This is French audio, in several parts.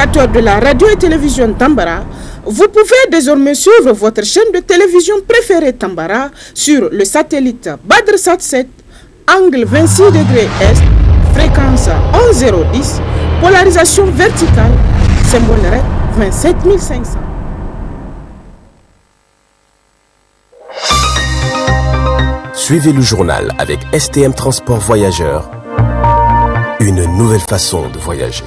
téléspectateurs de la radio et télévision Tambara, vous pouvez désormais suivre votre chaîne de télévision préférée Tambara sur le satellite BadrSat 7, angle 26 degrés Est, fréquence 11010, polarisation verticale, symbole RED 27500. Suivez le journal avec STM Transport Voyageurs, une nouvelle façon de voyager.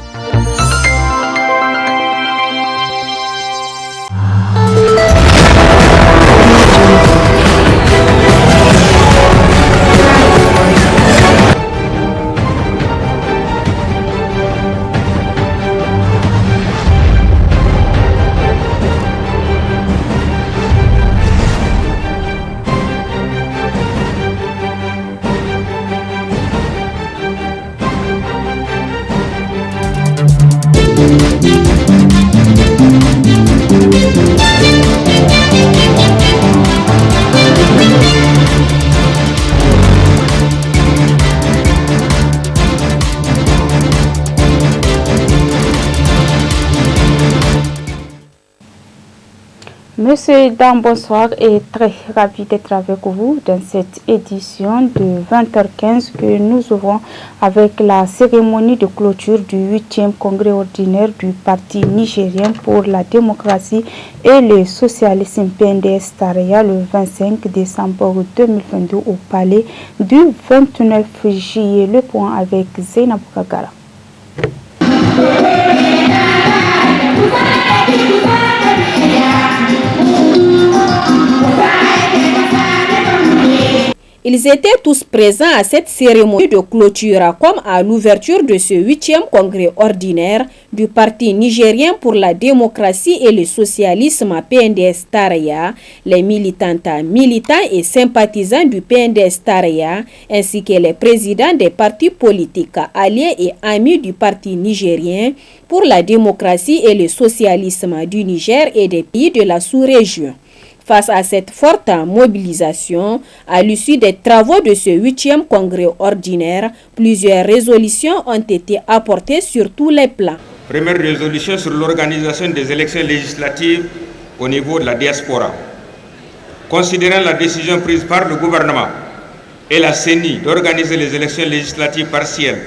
Monsieur et dames, bonsoir et très ravi d'être avec vous dans cette édition de 20h15 que nous ouvrons avec la cérémonie de clôture du 8e congrès ordinaire du Parti nigérien pour la démocratie et le socialisme PNDS Taraya le 25 décembre 2022 au palais du 29 juillet. Le point avec Zainab Kagara. Ils étaient tous présents à cette cérémonie de clôture comme à l'ouverture de ce 8e congrès ordinaire du Parti nigérien pour la démocratie et le socialisme PNDS Taraya, les militantes, militants et sympathisants du PNDS Taraya, ainsi que les présidents des partis politiques alliés et amis du Parti nigérien pour la démocratie et le socialisme du Niger et des pays de la sous-région. Face à cette forte mobilisation, à l'issue des travaux de ce 8e congrès ordinaire, plusieurs résolutions ont été apportées sur tous les plans. Première résolution sur l'organisation des élections législatives au niveau de la diaspora. Considérant la décision prise par le gouvernement et la CENI d'organiser les élections législatives partielles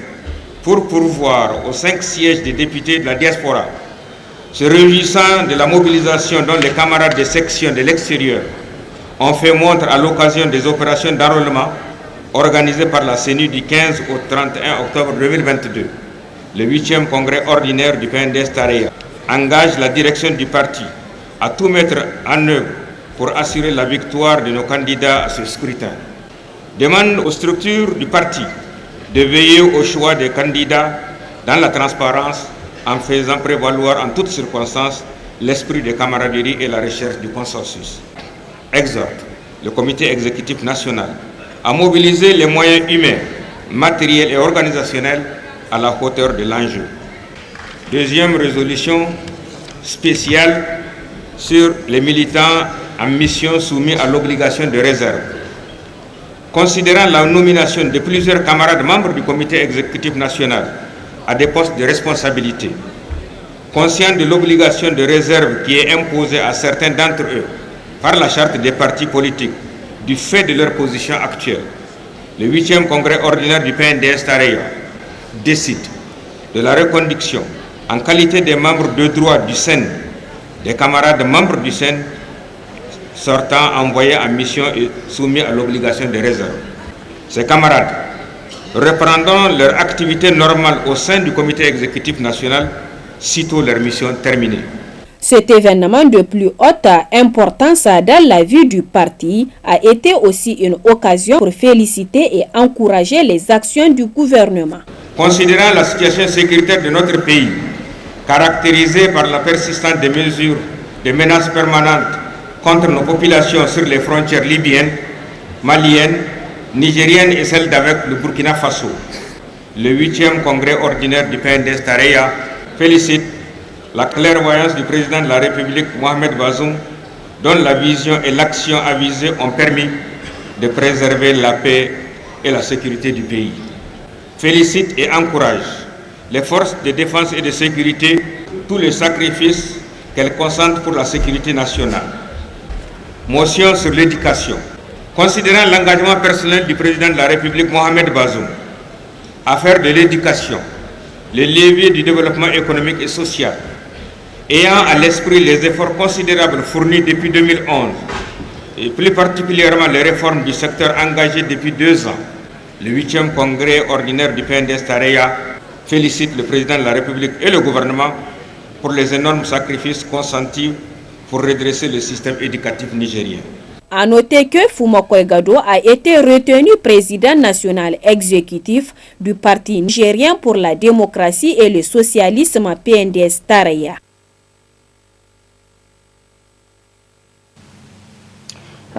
pour pourvoir aux 5 sièges des députés de la diaspora, se réjouissant de la mobilisation dont les camarades de section de l'extérieur ont fait montre à l'occasion des opérations d'enrôlement organisées par la CENI du 15 au 31 octobre 2022, le 8e congrès ordinaire du PNDS Taraya engage la direction du parti à tout mettre en œuvre pour assurer la victoire de nos candidats à ce scrutin. Demande aux structures du parti de veiller au choix des candidats dans la transparence en faisant prévaloir en toutes circonstances l'esprit de camaraderie et la recherche du consensus. Exhorte le comité exécutif national à mobiliser les moyens humains, matériels et organisationnels à la hauteur de l'enjeu. Deuxième résolution spéciale sur les militants en mission soumis à l'obligation de réserve. Considérant la nomination de plusieurs camarades membres du comité exécutif national à des postes de responsabilité, conscient de l'obligation de réserve qui est imposée à certains d'entre eux par la charte des partis politiques du fait de leur position actuelle, le 8e congrès ordinaire du PNDS Taraya décide de la reconduction en qualité des membres de droit du SEN, des camarades membres du SEN sortant envoyés en mission et soumis à l'obligation de réserve. Ces camarades reprendront leur activité normale au sein du comité exécutif national, sitôt leur mission terminée. Cet événement de plus haute importance dans la vie du parti a été aussi une occasion pour féliciter et encourager les actions du gouvernement. Considérant la situation sécuritaire de notre pays, caractérisée par la persistance des mesures de menaces permanentes contre nos populations sur les frontières libyennes, maliennes, nigérienne et celle d'avec le Burkina Faso. Le 8e congrès ordinaire du PNDS Taraya félicite la clairvoyance du président de la République Mohamed Bazoum, dont la vision et l'action avisée ont permis de préserver la paix et la sécurité du pays. Félicite et encourage les forces de défense et de sécurité tous les sacrifices qu'elle consente pour la sécurité nationale. Motion sur l'éducation. Considérant l'engagement personnel du président de la République Mohamed Bazoum à faire de l'éducation le levier du développement économique et social, ayant à l'esprit les efforts considérables fournis depuis 2011 et plus particulièrement les réformes du secteur engagées depuis 2 ans, le 8e congrès ordinaire du PNDS Tareya félicite le président de la République et le gouvernement pour les énormes sacrifices consentis pour redresser le système éducatif nigérien. A noter que Foumakoye Gado a été retenu président national exécutif du Parti nigérien pour la démocratie et le socialisme PNDS Tareya.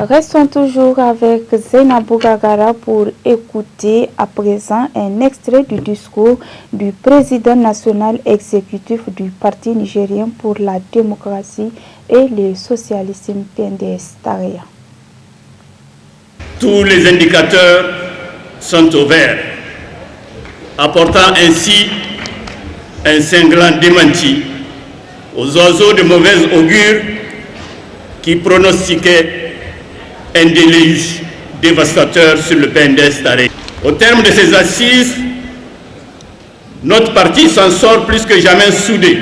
Restons toujours avec Zainabou Gagara pour écouter à présent un extrait du discours du président national exécutif du Parti nigérien pour la démocratie et le socialisme PNDS Tareya. Tous les indicateurs sont au vert, apportant ainsi un cinglant démenti aux oiseaux de mauvaise augure qui pronostiquaient un déluge dévastateur sur le PNDS Tareya. Au terme de ces assises, notre parti s'en sort plus que jamais soudé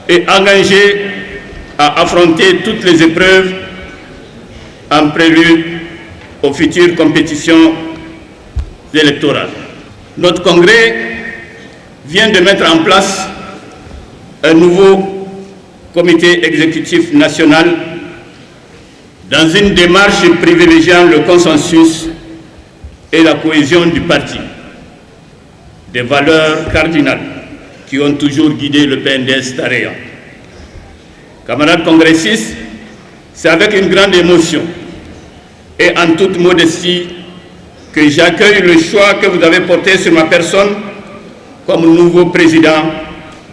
et engagé à affronter toutes les épreuves en prélude aux futures compétitions électorales. Notre congrès vient de mettre en place un nouveau comité exécutif national dans une démarche privilégiant le consensus et la cohésion du parti, des valeurs cardinales qui ont toujours guidé le PNDS Tareya. Camarades congressistes, c'est avec une grande émotion et en toute modestie que j'accueille le choix que vous avez porté sur ma personne comme nouveau président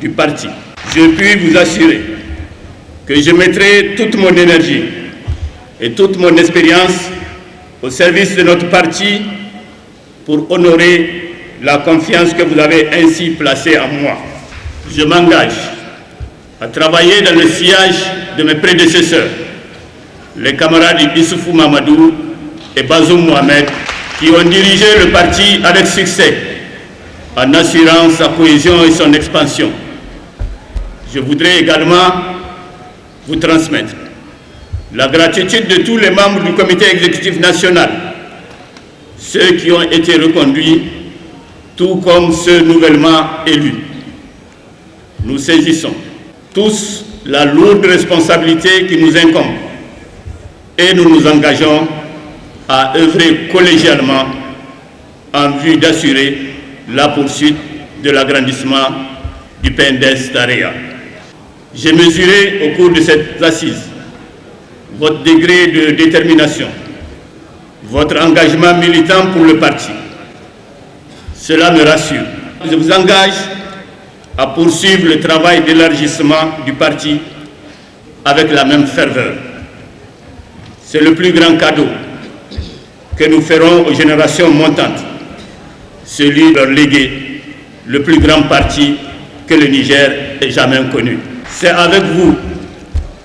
du parti. Je puis vous assurer que je mettrai toute mon énergie et toute mon expérience au service de notre parti pour honorer la confiance que vous avez ainsi placée en moi. Je m'engage à travailler dans le sillage de mes prédécesseurs, les camarades Issoufou Mamadou et Bazoum Mohamed, qui ont dirigé le parti avec succès en assurant sa cohésion et son expansion. Je voudrais également vous transmettre la gratitude de tous les membres du comité exécutif national, ceux qui ont été reconduits, tout comme ceux nouvellement élus. Nous saisissons tous la lourde responsabilité qui nous incombe et nous nous engageons à œuvrer collégialement en vue d'assurer la poursuite de l'agrandissement du PNDS Tareya. J'ai mesuré au cours de cette assise votre degré de détermination, votre engagement militant pour le parti. Cela me rassure. Je vous engage à poursuivre le travail d'élargissement du parti avec la même ferveur. C'est le plus grand cadeau que nous ferons aux générations montantes, celui de leur léguer le plus grand parti que le Niger ait jamais connu. C'est avec vous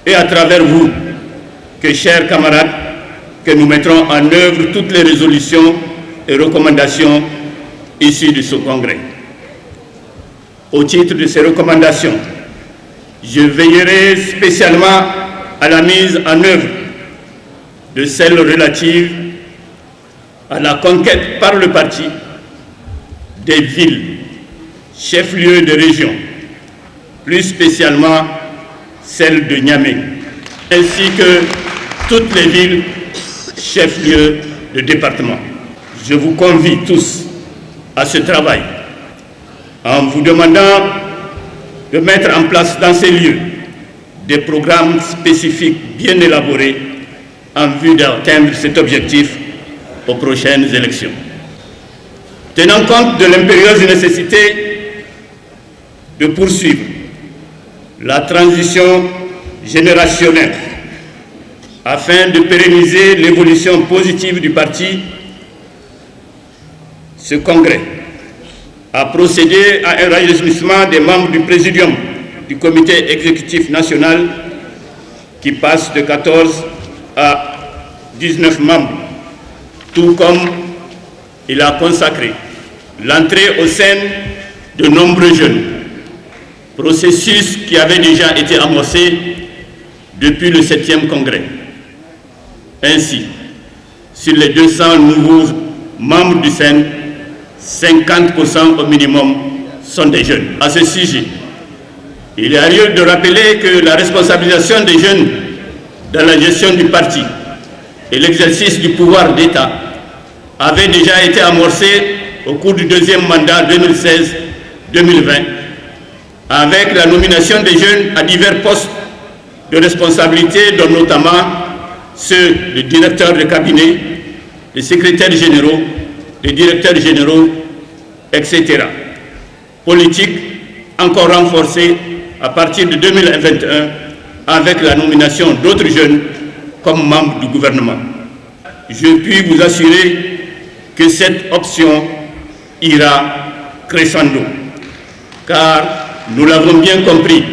et à travers vous que, chers camarades, que nous mettrons en œuvre toutes les résolutions et recommandations issues de ce congrès. Au titre de ces recommandations, je veillerai spécialement à la mise en œuvre de celles relatives à la conquête par le parti des villes, chefs-lieux de région, plus spécialement celle de Niamey, ainsi que toutes les villes, chefs-lieux de département. Je vous convie tous à ce travail en vous demandant de mettre en place dans ces lieux des programmes spécifiques bien élaborés en vue d'atteindre cet objectif aux prochaines élections. Tenant compte de l'impérieuse nécessité de poursuivre la transition générationnelle afin de pérenniser l'évolution positive du parti, ce congrès a procédé à un rajeunissement des membres du Présidium du comité exécutif national qui passe de 14 à 19 membres, tout comme il a consacré l'entrée au sein de nombreux jeunes, processus qui avait déjà été amorcé depuis le 7e congrès. Ainsi, sur les 200 nouveaux membres du CEN, 50% au minimum sont des jeunes. À ce sujet, il est lieu de rappeler que la responsabilisation des jeunes dans la gestion du parti et l'exercice du pouvoir d'État avait déjà été amorcée au cours du deuxième mandat 2016-2020 avec la nomination des jeunes à divers postes de responsabilité, dont notamment ceux de directeurs de cabinet, de secrétaires généraux, de directeurs généraux, etc. Politique encore renforcée à partir de 2021 avec la nomination d'autres jeunes comme membres du gouvernement. Je puis vous assurer que cette option ira crescendo, car nous l'avons bien compris,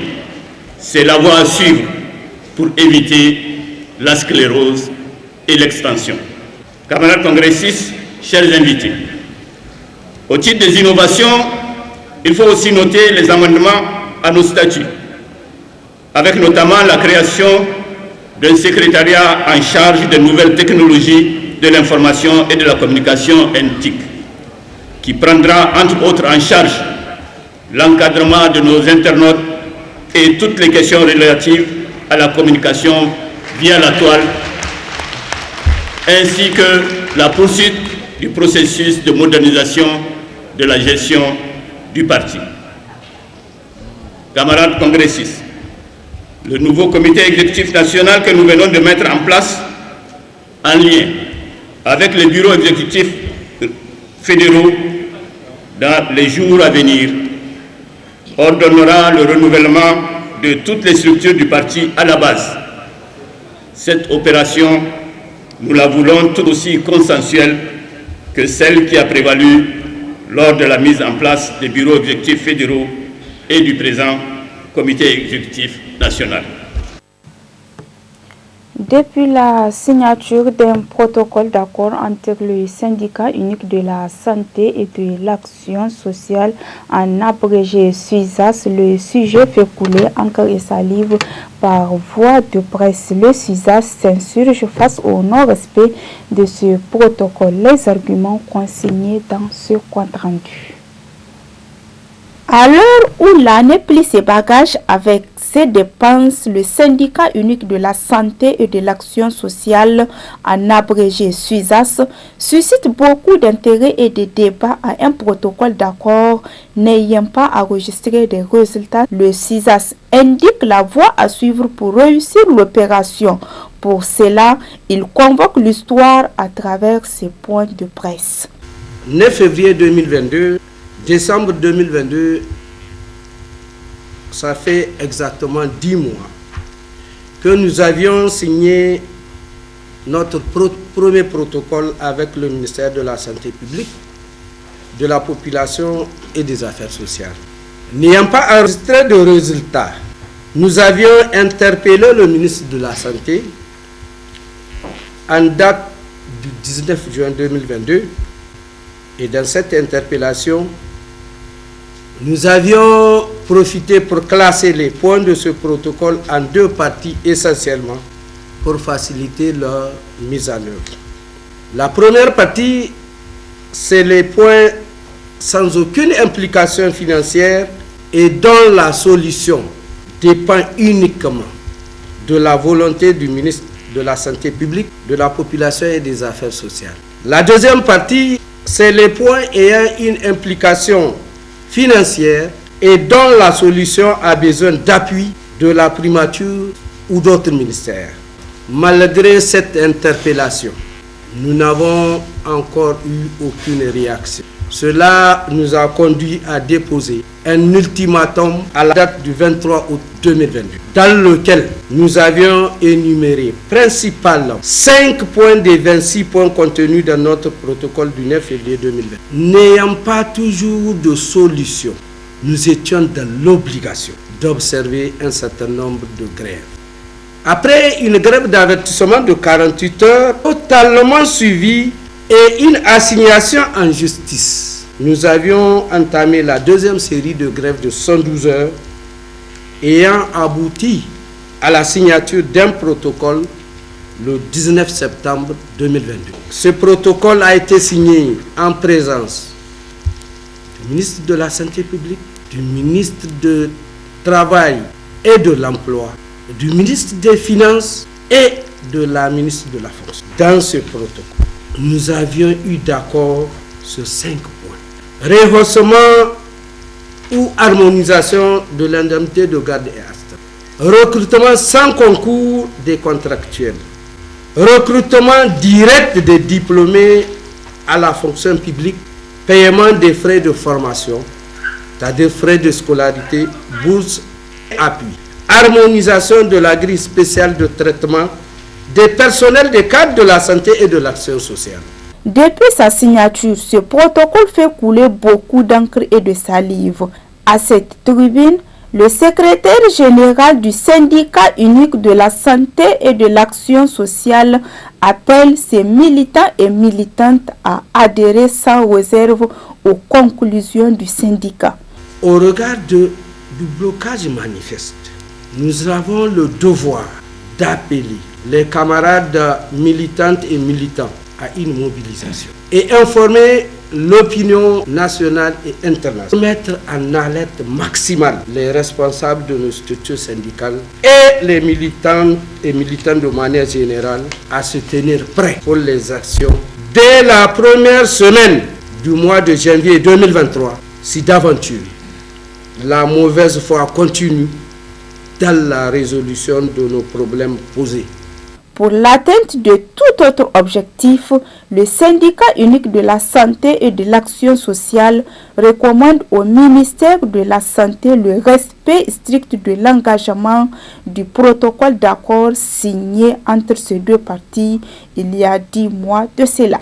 c'est la voie à suivre pour éviter la sclérose et l'extension. Camarades congressistes, chers invités, au titre des innovations, il faut aussi noter les amendements à nos statuts, avec notamment la création d'un secrétariat en charge des nouvelles technologies de l'information et de la communication NTIC, qui prendra entre autres en charge l'encadrement de nos internautes et toutes les questions relatives à la communication via la toile, ainsi que la poursuite du processus de modernisation de la gestion du parti. Camarades congressistes, le nouveau comité exécutif national que nous venons de mettre en place, en lien avec les bureaux exécutifs fédéraux dans les jours à venir, ordonnera le renouvellement de toutes les structures du parti à la base. Cette opération, nous la voulons tout aussi consensuelle que celle qui a prévalu lors de la mise en place des bureaux exécutifs fédéraux et du présent comité exécutif national. Depuis la signature d'un protocole d'accord entre le syndicat unique de la santé et de l'action sociale, en abrégé SUSAS, le sujet fait couler encre et salive par voie de presse. Le SUSAS s'insurge face au non-respect de ce protocole. Les arguments consignés dans ce compte rendu. À l'heure où l'année plie ses bagages avec ses dépenses, le syndicat unique de la santé et de l'action sociale, en abrégé SUSAS, suscite beaucoup d'intérêt et de débats à un protocole d'accord n'ayant pas enregistré des résultats. Le SUSAS indique la voie à suivre pour réussir l'opération. Pour cela, il convoque l'histoire à travers ses points de presse. 9 février 2022, décembre 2022, ça fait exactement 10 mois que nous avions signé notre premier protocole avec le ministère de la Santé publique, de la population et des affaires sociales. N'ayant pas enregistré de résultats, nous avions interpellé le ministre de la Santé en date du 19 juin 2022 et dans cette interpellation, nous avions profité pour classer les points de ce protocole en 2 parties essentiellement pour faciliter leur mise en œuvre. La première partie, c'est les points sans aucune implication financière et dont la solution dépend uniquement de la volonté du ministre de la Santé publique, de la population et des affaires sociales. La deuxième partie, c'est les points ayant une implication financière et dont la solution a besoin d'appui de la primature ou d'autres ministères. Malgré cette interpellation, nous n'avons encore eu aucune réaction. Cela nous a conduit à déposer un ultimatum à la date du 23 août 2022, dans lequel nous avions énuméré principalement 5 points des 26 points contenus dans notre protocole du 9 février 2020. N'ayant pas toujours de solution nous étions dans l'obligation d'observer un certain nombre de grèves. Après une grève d'avertissement de 48 heures, totalement suivie, et une assignation en justice, nous avions entamé la deuxième série de grèves de 112 heures, ayant abouti à la signature d'un protocole le 19 septembre 2022. Ce protocole a été signé en présence du ministre de la Santé publique, du ministre du Travail et de l'Emploi, du ministre des Finances et de la ministre de la Fonction. Dans ce protocole, nous avions eu d'accord sur 5 points. Rehaussement ou harmonisation de l'indemnité de garde et assistance. Recrutement sans concours des contractuels. Recrutement direct des diplômés à la fonction publique. Paiement des frais de formation, c'est-à-dire frais de scolarité, bourse et appui. Harmonisation de la grille spéciale de traitement des personnels des cadres de la santé et de l'action sociale. Depuis sa signature, ce protocole fait couler beaucoup d'encre et de salive. À cette tribune, le secrétaire général du syndicat unique de la santé et de l'action sociale appelle ses militants et militantes à adhérer sans réserve aux conclusions du syndicat. Au regard du blocage manifeste, nous avons le devoir d'appeler les camarades militantes et militants à une mobilisation et informer l'opinion nationale et internationale. Mettre en alerte maximale les responsables de nos structures syndicales et les militants et militants de manière générale à se tenir prêts pour les actions dès la première semaine du mois de janvier 2023, si d'aventure la mauvaise foi continue dans la résolution de nos problèmes posés. Pour l'atteinte de tout autre objectif, le syndicat unique de la santé et de l'action sociale recommande au ministère de la Santé le respect strict de l'engagement du protocole d'accord signé entre ces deux parties il y a 10 mois de cela.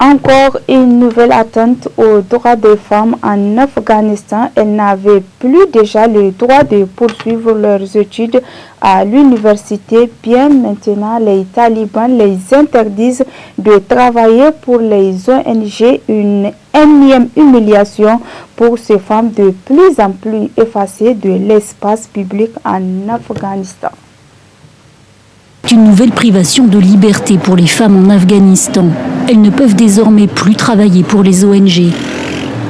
Encore une nouvelle atteinte aux droits des femmes en Afghanistan. Elles n'avaient plus déjà le droit de poursuivre leurs études à l'université. Bien maintenant, les talibans les interdisent de travailler pour les ONG. Une énième humiliation pour ces femmes de plus en plus effacées de l'espace public en Afghanistan. Une nouvelle privation de liberté pour les femmes en Afghanistan. Elles ne peuvent désormais plus travailler pour les ONG.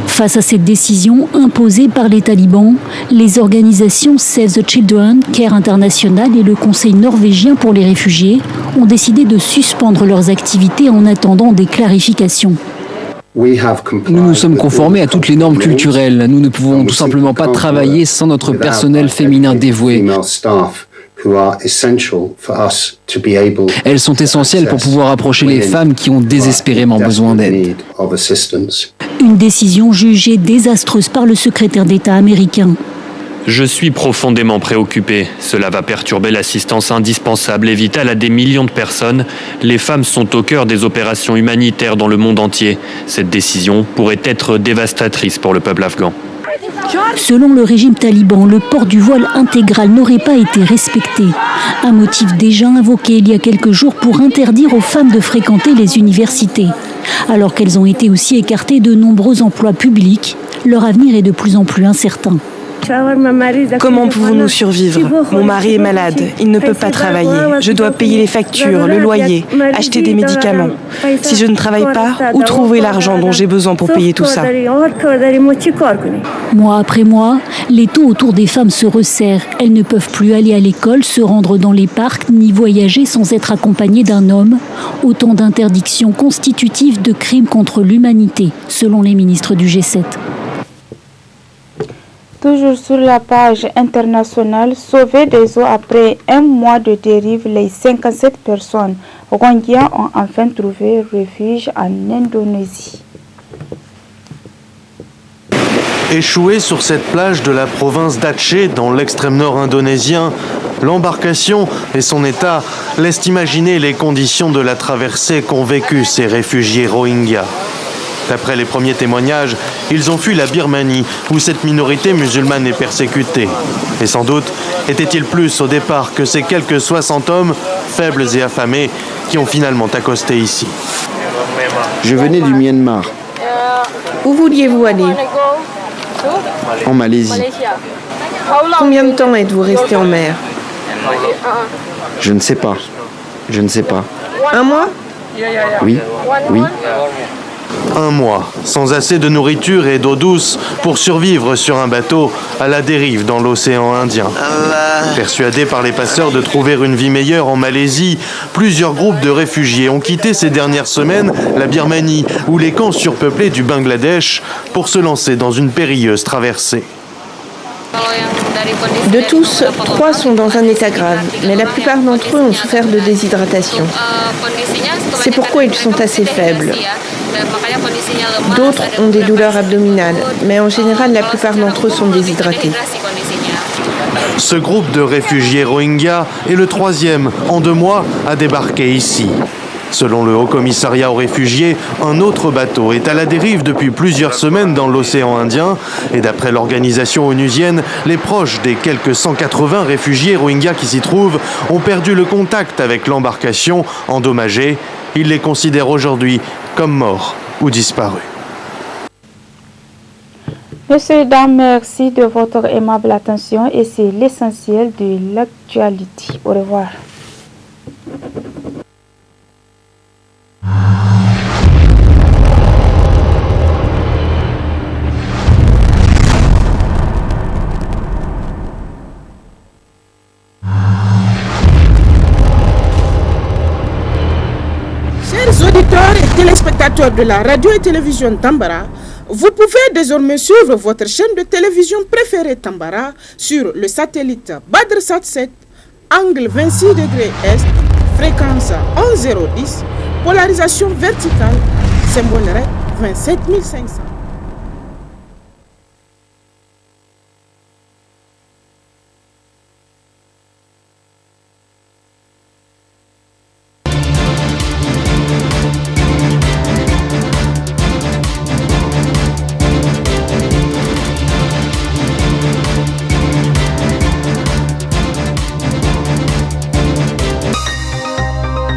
Face à cette décision imposée par les talibans, les organisations Save the Children, Care International et le Conseil norvégien pour les réfugiés ont décidé de suspendre leurs activités en attendant des clarifications. Nous nous sommes conformés à toutes les normes culturelles. Nous ne pouvons tout simplement pas travailler sans notre personnel féminin dévoué. Elles sont essentielles pour pouvoir approcher les femmes qui ont désespérément besoin d'aide. Une décision jugée désastreuse par le secrétaire d'État américain. Je suis profondément préoccupé. Cela va perturber l'assistance indispensable et vitale à des millions de personnes. Les femmes sont au cœur des opérations humanitaires dans le monde entier. Cette décision pourrait être dévastatrice pour le peuple afghan. Selon le régime taliban, le port du voile intégral n'aurait pas été respecté. Un motif déjà invoqué il y a quelques jours pour interdire aux femmes de fréquenter les universités. Alors qu'elles ont été aussi écartées de nombreux emplois publics, leur avenir est de plus en plus incertain. Comment pouvons-nous survivre? Mon mari est malade, il ne peut pas travailler. Je dois payer les factures, le loyer, acheter des médicaments. Si je ne travaille pas, où trouver l'argent dont j'ai besoin pour payer tout ça? Mois après mois, les taux autour des femmes se resserrent. Elles ne peuvent plus aller à l'école, se rendre dans les parcs, ni voyager sans être accompagnées d'un homme. Autant d'interdictions constitutives de crimes contre l'humanité, selon les ministres du G7. Toujours sur la page internationale, sauvées des eaux après un mois de dérive, les 57 personnes Rohingyas ont enfin trouvé refuge en Indonésie. Échouée sur cette plage de la province d'Aceh, dans l'extrême nord indonésien, l'embarcation et son état laissent imaginer les conditions de la traversée qu'ont vécu ces réfugiés Rohingyas. D'après les premiers témoignages, ils ont fui la Birmanie, où cette minorité musulmane est persécutée. Et sans doute était-il plus au départ que ces quelques 60 hommes, faibles et affamés, qui ont finalement accosté ici. Je venais du Myanmar. Où vouliez-vous aller? En Malaisie. Combien de temps êtes-vous resté en mer? Je ne sais pas. Je ne sais pas. 1 mois? Oui. Oui. 1 mois, sans assez de nourriture et d'eau douce pour survivre sur un bateau à la dérive dans l'océan Indien. Persuadés par les passeurs de trouver une vie meilleure en Malaisie, plusieurs groupes de réfugiés ont quitté ces dernières semaines la Birmanie ou les camps surpeuplés du Bangladesh pour se lancer dans une périlleuse traversée. De tous, 3 sont dans un état grave, mais la plupart d'entre eux ont souffert de déshydratation. C'est pourquoi ils sont assez faibles. D'autres ont des douleurs abdominales, mais en général, la plupart d'entre eux sont déshydratés. Ce groupe de réfugiés Rohingyas est le 3e en 2 mois à débarquer ici. Selon le Haut-Commissariat aux réfugiés, un autre bateau est à la dérive depuis plusieurs semaines dans l'océan Indien. Et d'après l'organisation onusienne, les proches des quelques 180 réfugiés Rohingyas qui s'y trouvent ont perdu le contact avec l'embarcation endommagée. Ils les considèrent aujourd'hui comme morts ou disparus. Messieurs, dames, merci de votre aimable attention et c'est l'essentiel de l'actualité. Au revoir. Chers auditeurs et téléspectateurs de la radio et télévision Tambara, vous pouvez désormais suivre votre chaîne de télévision préférée Tambara sur le satellite BadrSat 7, angle 26 degrés Est, fréquence 11010, polarisation verticale, symbole REC 27500.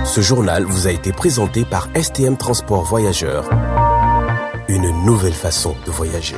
Ce journal vous a été présenté par STM Transport Voyageurs. Une nouvelle façon de voyager.